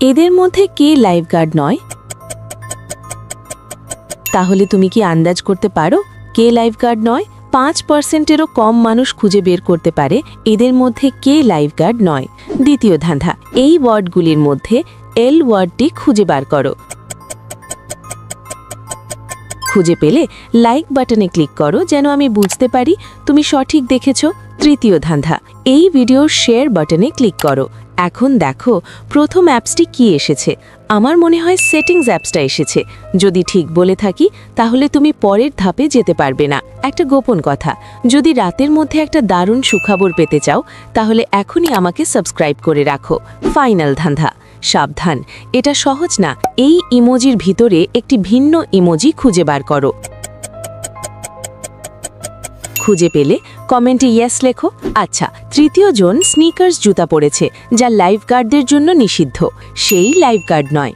এদের মধ্যে কে লাইফগার্ড নয়? তাহলে তুমি কি আন্দাজ করতে পারো কে লাইফগার্ড নয়? 5%-এরও কম মানুষ খুঁজে বের করতে পারে এদের মধ্যে কে লাইফগার্ড নয়। দ্বিতীয় ধাঁধা, এই ওয়ার্ডগুলির মধ্যে এল ওয়ার্ডটি খুঁজে বার করো। খুঁজে পেলে লাইক বাটনে ক্লিক করো যেন আমি বুঝতে পারি তুমি সঠিক দেখেছ। তৃতীয় ধাঁধা, এই ভিডিওর শেয়ার বাটনে ক্লিক করো। এখন দেখো প্রথম অ্যাপসটি কি এসেছে। আমার মনে হয় সেটিংস অ্যাপসটা এসেছে। যদি ঠিক বলে থাকি তাহলে তুমি পরের ধাপে যেতে পারবে না। একটা গোপন কথা, যদি রাতের মধ্যে একটা দারুণ সুখবর পেতে চাও তাহলে এখনই আমাকে সাবস্ক্রাইব করে রাখো। ফাইনাল ধাঁধা, সাবধান, এটা সহজ না। এই ইমোজির ভিতরে একটি ভিন্ন ইমোজি খুঁজে বার করো। খুঁজে পেলে কমেন্টে ইয়েস লেখো। আচ্ছা, তৃতীয় জন স্নিকার্স জুতা পরেছে, যা লাইফগার্ডদের জন্য নিষিদ্ধ। সেই লাইফগার্ড নয়।